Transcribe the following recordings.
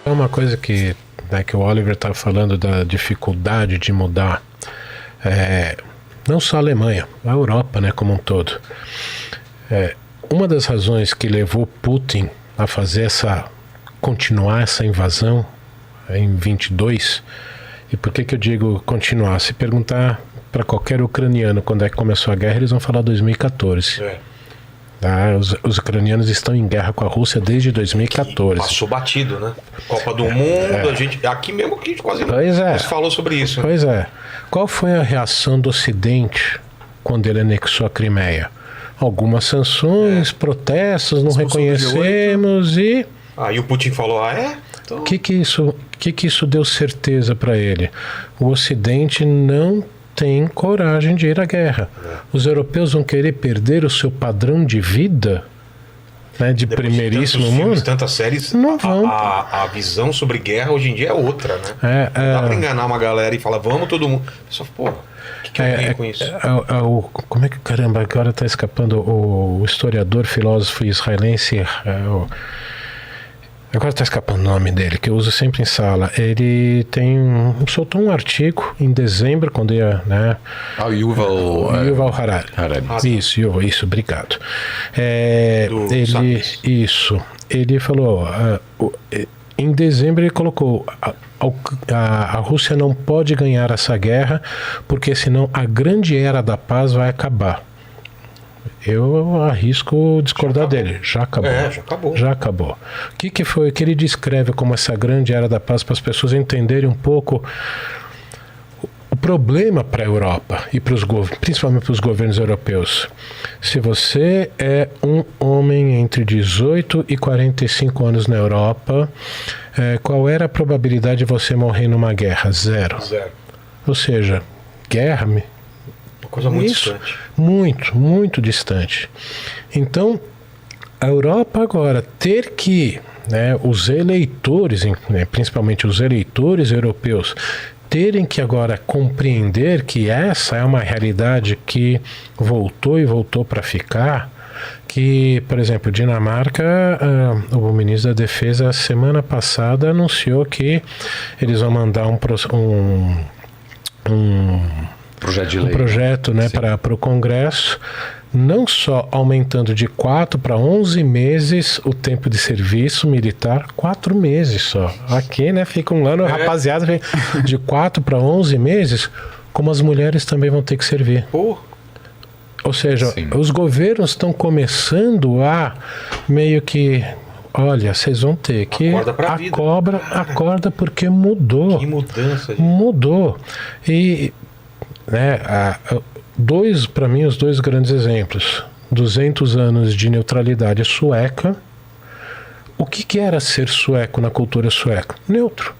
É uma coisa que, né, que o Oliver estava falando da dificuldade de mudar, não só a Alemanha, a Europa, né, como um todo. Uma das razões que levou Putin a continuar essa invasão em 22, e por que eu digo continuar? Se perguntar para qualquer ucraniano quando é que começou a guerra, eles vão falar 2014. Os ucranianos estão em guerra com a Rússia desde 2014. Passou batido, né? Copa do Mundo, a gente, aqui mesmo que a gente quase não se falou sobre isso. Pois é. Qual foi a reação do Ocidente quando ele anexou a Crimeia? Algumas sanções, protestos, não reconhecemos e... Aí o Putin falou, Então... O que isso deu certeza para ele? O Ocidente não tem coragem de ir à guerra. Os europeus vão querer perder o seu padrão de vida, né, de depois primeiríssimo de mundo? Filmes, tantas séries, não vão. A visão sobre guerra hoje em dia é outra, né? Não dá pra enganar uma galera e falar, vamos todo mundo. Só, pô, o que eu ganho com isso? Como é que, caramba, agora tá escapando o historiador, filósofo israelense... Agora está escapando o nome dele, que eu uso sempre em sala. Ele soltou um artigo em dezembro, quando ia, né? Yuval Harari. Isso, obrigado. Ele falou, em dezembro ele colocou, a Rússia não pode ganhar essa guerra, porque senão a grande era da paz vai acabar. Eu arrisco discordar dele. Já acabou. Já acabou. O que foi que ele descreve como essa grande era da paz para as pessoas entenderem um pouco o problema para a Europa e principalmente para os governos europeus? Se você é um homem entre 18 e 45 anos na Europa, qual era a probabilidade de você morrer numa guerra? Zero. Ou seja, guerra... Coisa muito distante. Muito distante. Então, a Europa agora ter que, né, os eleitores, né, principalmente os eleitores europeus, terem que agora compreender que essa é uma realidade que voltou para ficar, que, por exemplo, Dinamarca, o ministro da Defesa, semana passada, anunciou que eles vão mandar um projeto, né, para o Congresso, não só aumentando de 4 para 11 meses o tempo de serviço militar, 4 meses só. Aqui, né, fica um ano, rapaziada, vem de 4 para 11 meses, como as mulheres também vão ter que servir. Ou seja, os governos estão começando a meio que... Olha, vocês vão ter que... Acorda porque mudou. Que mudança, gente. Mudou. E... né, para mim, os dois grandes exemplos: 200 anos de neutralidade sueca. O que era ser sueco na cultura sueca? Neutro,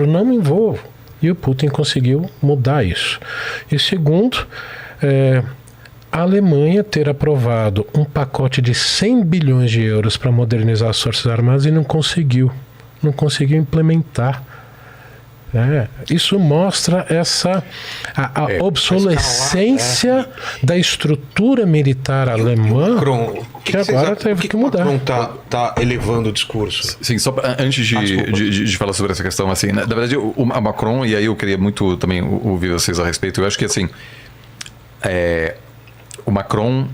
não me envolvo. E o Putin conseguiu mudar isso. E segundo, a Alemanha ter aprovado um pacote de 100 bilhões de euros para modernizar as Forças Armadas e não conseguiu implementar. Isso mostra a obsolescência da estrutura militar alemã, que agora teve que mudar. O Macron tá elevando o discurso. Sim, só antes de falar sobre essa questão, assim, na verdade, o Macron, e aí eu queria muito também ouvir vocês a respeito, eu acho que assim, o Macron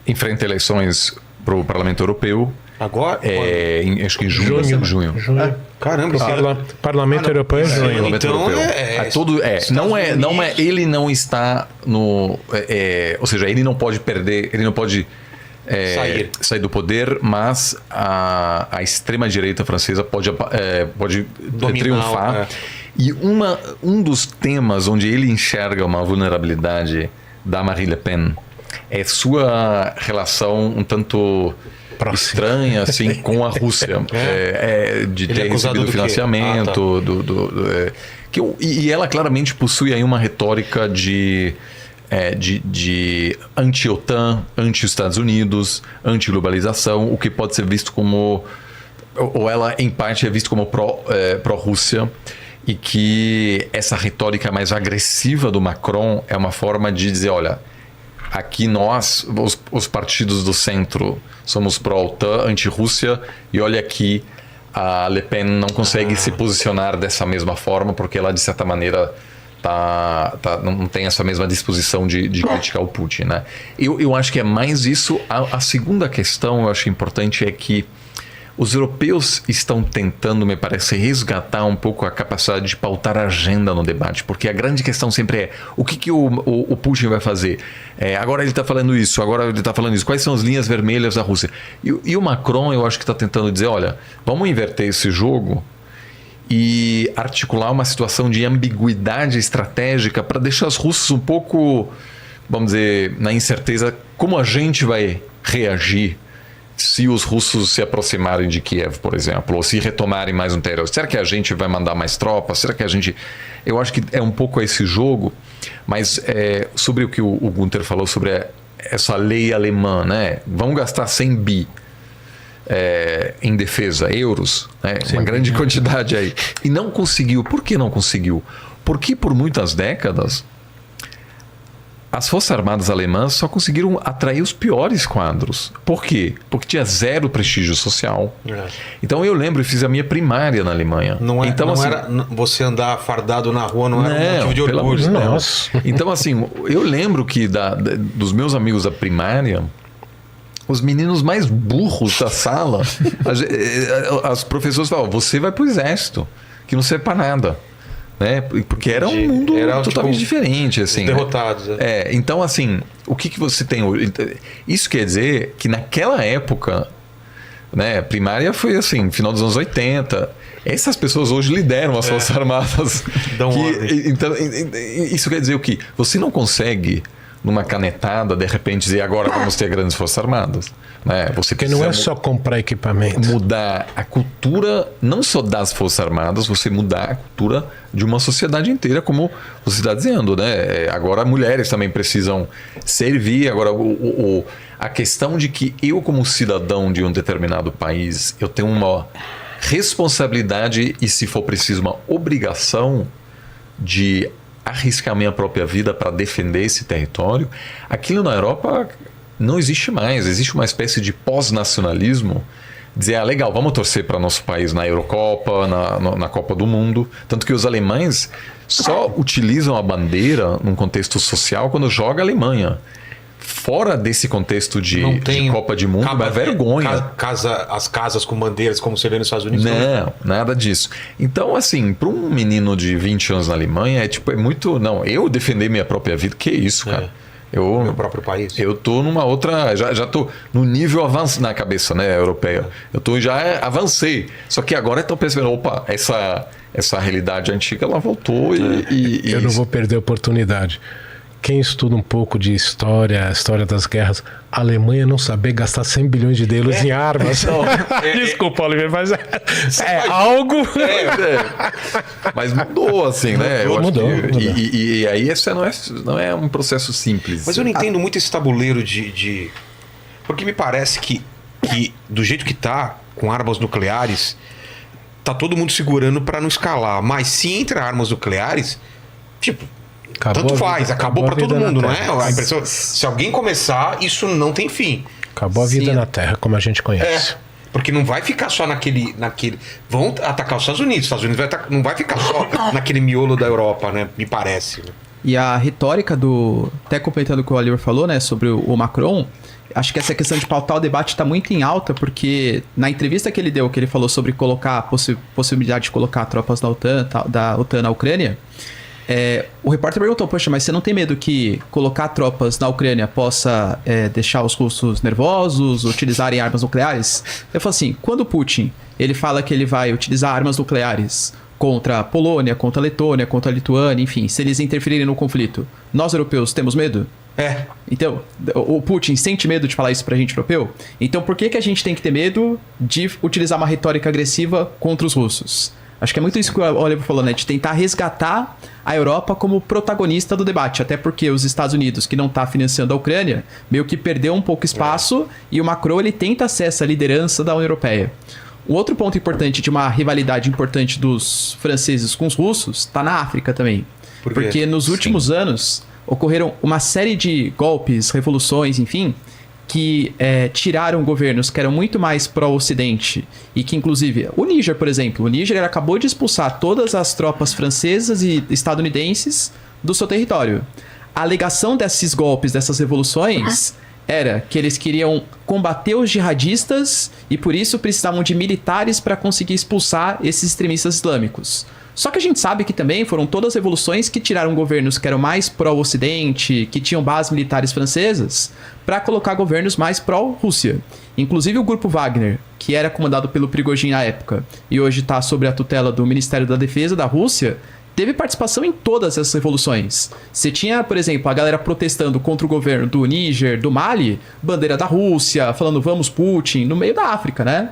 enfrenta eleições para o Parlamento Europeu. Agora? Acho que em junho. Caramba, Parlamento Europeu é junho. Então ele não está no... ou seja, ele não pode perder, ele não pode sair do poder, mas a extrema-direita francesa pode triunfar. E um dos temas onde ele enxerga uma vulnerabilidade da Marine Le Pen é sua relação um tanto... estranha assim com a Rússia, de ter recebido financiamento e ela claramente possui aí uma retórica de anti-OTAN, anti-Estados Unidos, anti-globalização, o que pode ser visto como, ou ela em parte é visto como pró-Rússia, e que essa retórica mais agressiva do Macron é uma forma de dizer, olha, aqui nós, os partidos do centro, somos pró-OTAN, anti-Rússia, e olha aqui, a Le Pen não consegue se posicionar dessa mesma forma, porque ela, de certa maneira, não tem essa mesma disposição de criticar o Putin, né? Eu acho que é mais isso. A segunda questão, eu acho importante, é que os europeus estão tentando, me parece, resgatar um pouco a capacidade de pautar a agenda no debate, porque a grande questão sempre é o que o Putin vai fazer? Agora ele está falando isso, agora ele está falando isso. Quais são as linhas vermelhas da Rússia? E o Macron, eu acho que está tentando dizer, olha, vamos inverter esse jogo e articular uma situação de ambiguidade estratégica para deixar os russos um pouco, vamos dizer, na incerteza como a gente vai reagir se os russos se aproximarem de Kiev, por exemplo, ou se retomarem mais um território. Será que a gente vai mandar mais tropas? Será que a gente... Eu acho que é um pouco esse jogo, mas sobre o que o Gunther falou sobre essa lei alemã, né? Vamos gastar 100 bi em defesa, euros, né? Uma grande quantidade aí. E não conseguiu. Por que não conseguiu? Porque por muitas décadas as Forças Armadas alemãs só conseguiram atrair os piores quadros. Por quê? Porque tinha zero prestígio social. Então eu lembro, eu fiz a minha primária na Alemanha. Então, assim, era você andar fardado na rua, não era um motivo de orgulho. Nossa. Então, assim, eu lembro que dos meus amigos da primária, os meninos mais burros da sala, as professoras falavam, você vai pro exército, que não serve para nada. Né? Porque era um mundo totalmente diferente, assim, derrotados. Né? Então, assim, o que você tem hoje? Isso quer dizer que naquela época, né, primária foi assim, final dos anos 80. Essas pessoas hoje lideram as Forças Armadas. Então, isso quer dizer o quê? Você não consegue, numa canetada, de repente dizer agora vamos ter grandes Forças Armadas. Né? Porque não é só comprar equipamento. Mudar a cultura, não só das Forças Armadas, você mudar a cultura de uma sociedade inteira, como você está dizendo. Né? Agora mulheres também precisam servir. Agora a questão de que eu, como cidadão de um determinado país, eu tenho uma responsabilidade e, se for preciso, uma obrigação de arriscar minha própria vida para defender esse território. Aquilo na Europa não existe mais. Existe uma espécie de pós-nacionalismo. Dizer, legal, vamos torcer para nosso país na Eurocopa, na Copa do Mundo. Tanto que os alemães só utilizam a bandeira num contexto social quando joga a Alemanha. Fora desse contexto de Copa de Mundo, é vergonha. As casas com bandeiras, como você vê nos Estados Unidos. Não, nada disso. Então, assim, para um menino de 20 anos na Alemanha, é muito... Não, eu defender minha própria vida, que isso, cara? Meu próprio país. Eu tô numa outra... Já tô no nível avançado na cabeça, né, europeia. Já avancei. Só que agora eu tô pensando, opa, essa realidade antiga, ela voltou Eu não vou perder a oportunidade. Quem estuda um pouco de história das guerras, a Alemanha não saber gastar 100 bilhões de euros em armas. Desculpa, Oliver, mas algo... Mas mudou, assim, né? Mudou. E aí esse não é um processo simples. Mas eu não entendo muito esse tabuleiro porque me parece que do jeito que tá, com armas nucleares, tá todo mundo segurando para não escalar. Mas se entra armas nucleares, tipo... Tanto faz, acabou para todo mundo, não é? A impressão, se alguém começar, isso não tem fim. Acabou a vida na Terra, como a gente conhece. Porque não vai ficar só naquele... Vão atacar os Estados Unidos não vai ficar só naquele miolo da Europa, né? Me parece. E a retórica até complementando o que o Oliver falou, né? Sobre o Macron, acho que essa questão de pautar o debate está muito em alta, porque na entrevista que ele deu, que ele falou sobre colocar a possibilidade de colocar tropas da OTAN na Ucrânia... o repórter perguntou, poxa, mas você não tem medo que colocar tropas na Ucrânia possa deixar os russos nervosos, utilizarem armas nucleares? Eu falo assim, quando o Putin ele fala que ele vai utilizar armas nucleares contra a Polônia, contra a Letônia, contra a Lituânia, enfim, se eles interferirem no conflito, nós europeus temos medo? Então, o Putin sente medo de falar isso pra gente europeu? Então por que a gente tem que ter medo de utilizar uma retórica agressiva contra os russos? Acho que é muito isso que o Oliver falou, né? De tentar resgatar a Europa como protagonista do debate. Até porque os Estados Unidos, que não está financiando a Ucrânia, meio que perdeu um pouco espaço e o Macron ele tenta ser essa liderança da União Europeia. Um outro ponto importante de uma rivalidade importante dos franceses com os russos está na África também. Porque nos últimos anos, ocorreram uma série de golpes, revoluções, enfim, que tiraram governos que eram muito mais pró-Ocidente e que, inclusive, o Níger, por exemplo, o Níger acabou de expulsar todas as tropas francesas e estadunidenses do seu território. A alegação desses golpes, dessas revoluções, era que eles queriam combater os jihadistas e por isso precisavam de militares para conseguir expulsar esses extremistas islâmicos. Só que a gente sabe que também foram todas revoluções que tiraram governos que eram mais pró-Ocidente, que tinham bases militares francesas, para colocar governos mais pró-Rússia. Inclusive o grupo Wagner, que era comandado pelo Prigozhin na época e hoje está sob a tutela do Ministério da Defesa da Rússia, teve participação em todas essas revoluções. Você tinha, por exemplo, a galera protestando contra o governo do Níger, do Mali, bandeira da Rússia, falando vamos Putin, no meio da África, né?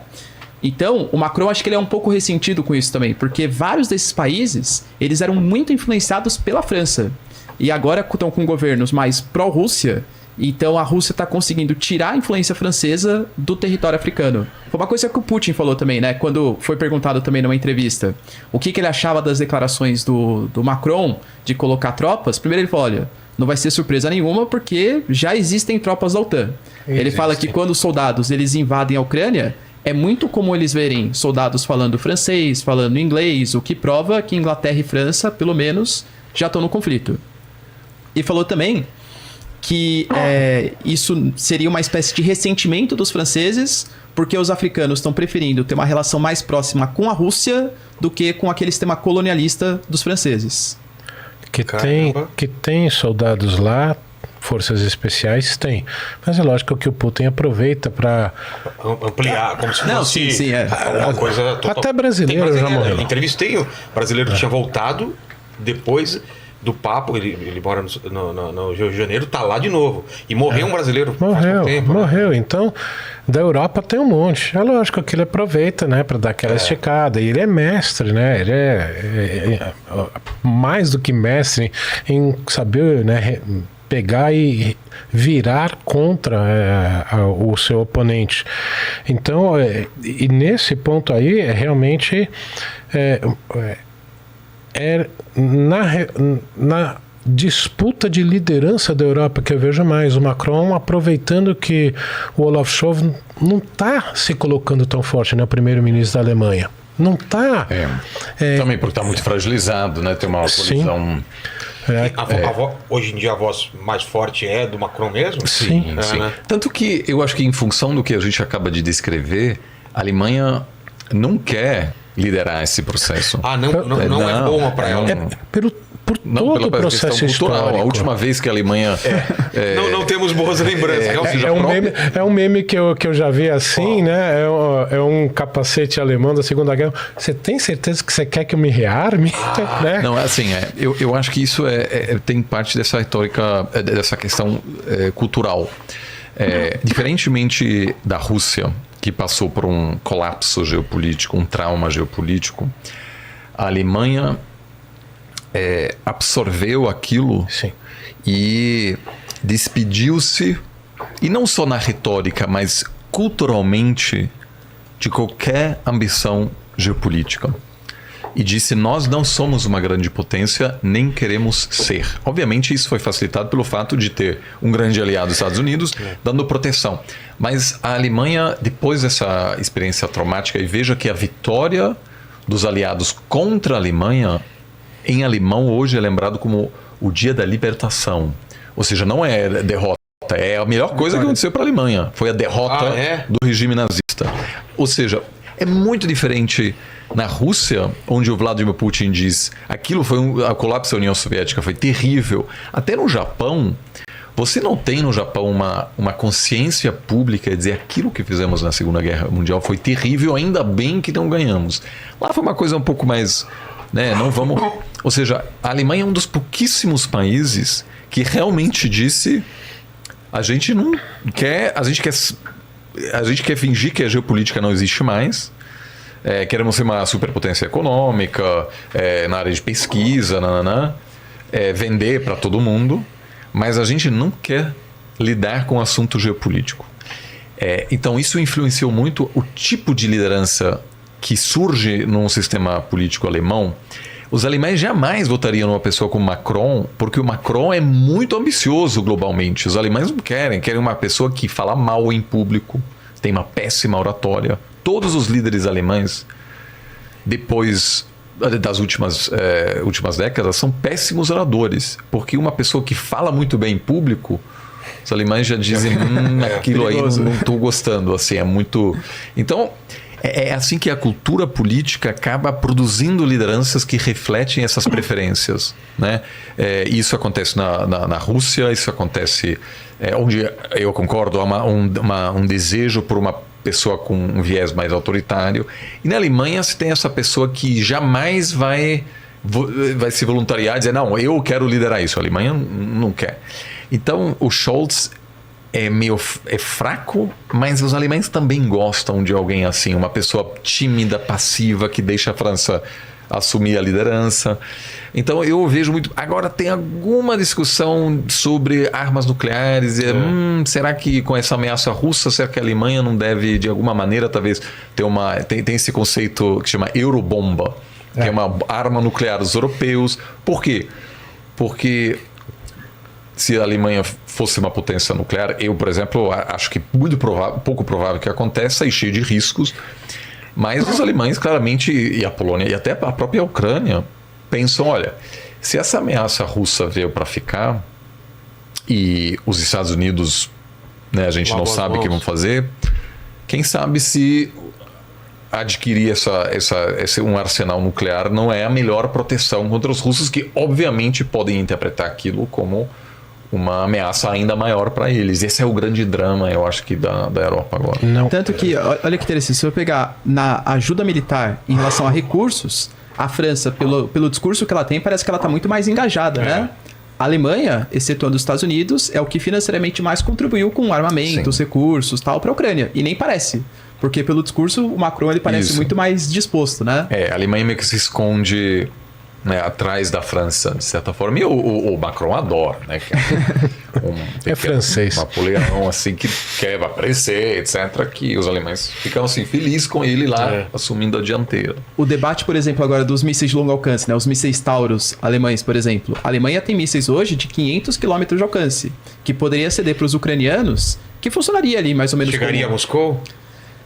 Então, o Macron, acho que ele é um pouco ressentido com isso também, porque vários desses países, eles eram muito influenciados pela França. E agora estão com governos mais pró-Rússia, então a Rússia está conseguindo tirar a influência francesa do território africano. Foi uma coisa que o Putin falou também, né? Quando foi perguntado também numa entrevista o que ele achava das declarações do Macron de colocar tropas. Primeiro ele falou, olha, não vai ser surpresa nenhuma porque já existem tropas da OTAN. Ele fala que quando os soldados eles invadem a Ucrânia, é muito comum eles verem soldados falando francês, falando inglês, o que prova que Inglaterra e França, pelo menos, já estão no conflito. E falou também que isso seria uma espécie de ressentimento dos franceses, porque os africanos estão preferindo ter uma relação mais próxima com a Rússia do que com aquele sistema colonialista dos franceses. Que tem soldados lá, forças especiais tem, mas é lógico que o Putin aproveita para ampliar, como se fosse uma coisa total. Até brasileiro já morreu. Entrevistei o brasileiro que tinha voltado depois do papo, ele mora no Rio de Janeiro, tá lá de novo. E morreu um brasileiro faz um tempo. Morreu. Então, da Europa tem um monte. É lógico que ele aproveita, né, para dar aquela esticada. E ele é mestre, né? Ele é mais do que mestre em saber, né, pegar e virar contra o seu oponente. Então, e nesse ponto aí, realmente na disputa de liderança da Europa que eu vejo mais o Macron aproveitando que o Olaf Scholz não está se colocando tão forte, né, o primeiro-ministro da Alemanha. Não está. Também porque está muito fragilizado, né? Tem uma coalizão. Hoje em dia a voz mais forte é do Macron mesmo? Sim. Né? Tanto que eu acho que em função do que a gente acaba de descrever, a Alemanha não quer liderar esse processo. Não é bom para ela. Por todo o processo histórico. A última vez que a Alemanha... Não temos boas lembranças. É um meme que eu já vi assim, né? É um capacete alemão da Segunda Guerra. Você tem certeza que você quer que eu me rearme? Né? Não, assim, eu acho que isso tem parte dessa retórica, dessa questão cultural. Diferentemente da Rússia, que passou por um colapso geopolítico, um trauma geopolítico, a Alemanha absorveu aquilo. Sim. E despediu-se, e não só na retórica, mas culturalmente, de qualquer ambição geopolítica. E disse, nós não somos uma grande potência, nem queremos ser. Obviamente isso foi facilitado pelo fato de ter um grande aliado dos Estados Unidos dando proteção. Mas a Alemanha, depois dessa experiência traumática, e veja que a vitória dos aliados contra a Alemanha, em alemão hoje é lembrado como o dia da libertação. Ou seja, não é derrota, é a melhor coisa que aconteceu para a Alemanha. Foi a derrota do regime nazista. Ou seja, é muito diferente na Rússia, onde o Vladimir Putin diz aquilo foi a colapso da União Soviética foi terrível. Até no Japão, você não tem no Japão uma consciência pública de dizer aquilo que fizemos na Segunda Guerra Mundial foi terrível, ainda bem que não ganhamos. Lá foi uma coisa um pouco mais... não vamos... Ou seja, a Alemanha é um dos pouquíssimos países que realmente disse a gente não quer... A gente quer fingir que a geopolítica não existe mais. Queremos ser uma superpotência econômica, na área de pesquisa, vender para todo mundo, mas a gente não quer lidar com o assunto geopolítico. Então isso influenciou muito o tipo de liderança que surge num sistema político alemão. Os alemães jamais votariam numa pessoa como Macron, porque o Macron é muito ambicioso globalmente. Os alemães não querem uma pessoa que fala mal em público, tem uma péssima oratória. Todos os líderes alemães, depois das últimas décadas, são péssimos oradores, porque uma pessoa que fala muito bem em público, os alemães já dizem, aquilo aí não estou gostando, assim, é muito... Então, é assim que a cultura política acaba produzindo lideranças que refletem essas preferências, né? Isso acontece na Rússia, isso acontece onde eu concordo, há um desejo por uma pessoa com um viés mais autoritário. E na Alemanha se tem essa pessoa que jamais vai se voluntariar e dizer, não, eu quero liderar isso. A Alemanha não quer. Então o Scholz é fraco, mas os alemães também gostam de alguém assim, uma pessoa tímida, passiva, que deixa a França assumir a liderança. Então eu vejo muito... Agora tem alguma discussão sobre armas nucleares. Será que com essa ameaça russa, será que a Alemanha não deve, de alguma maneira, talvez ter tem esse conceito que chama Eurobomba, que é uma arma nuclear dos europeus. Por quê? Porque se a Alemanha fosse uma potência nuclear, eu, por exemplo, acho que pouco provável que aconteça e cheio de riscos. Mas os alemães, claramente, e a Polônia, e até a própria Ucrânia, pensam, olha, se essa ameaça russa veio para ficar e os Estados Unidos, né, a gente não sabe o que vão fazer, quem sabe se adquirir um arsenal nuclear não é a melhor proteção contra os russos, que obviamente podem interpretar aquilo como uma ameaça ainda maior para eles. Esse é o grande drama, eu acho, que da Europa agora. Não. Tanto que, olha que interessante, se eu pegar na ajuda militar em relação a recursos, a França, pelo discurso que ela tem, parece que ela está muito mais engajada, né? A Alemanha, excetuando os Estados Unidos, é o que financeiramente mais contribuiu com armamentos, recursos, tal, para a Ucrânia. E nem parece. Porque pelo discurso, o Macron ele parece muito mais disposto, né? A Alemanha meio que se esconde, né, atrás da França, de certa forma. E o Macron adora, né? É francês. Napoleão, assim, que quer aparecer, etc. Que os alemães ficam, assim, felizes com ele lá, assumindo a dianteira. O debate, por exemplo, agora dos mísseis de longo alcance, né? Os mísseis Taurus alemães, por exemplo. A Alemanha tem mísseis hoje de 500 km de alcance, que poderia ceder para os ucranianos, que funcionaria ali, mais ou menos. Chegaria a Moscou?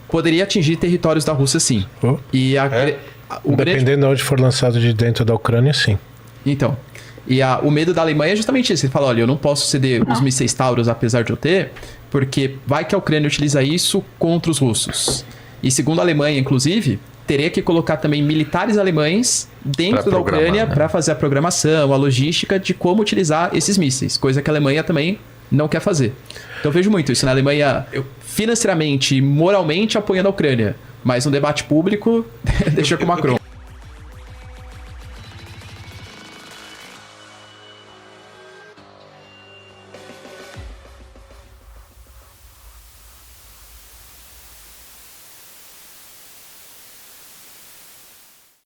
Poderia atingir territórios da Rússia, sim. E dependendo de onde for lançado de dentro da Ucrânia, sim. Então, o medo da Alemanha é justamente isso. Ele fala, olha, eu não posso ceder os mísseis Taurus, apesar de eu ter, porque vai que a Ucrânia utiliza isso contra os russos. E segundo a Alemanha, inclusive, teria que colocar também militares alemães dentro da Ucrânia, né, para fazer a programação, a logística de como utilizar esses mísseis. Coisa que a Alemanha também não quer fazer. Então eu vejo muito isso na Alemanha, financeiramente e moralmente apoiando a Ucrânia. Mas no debate público, deixa com o Macron.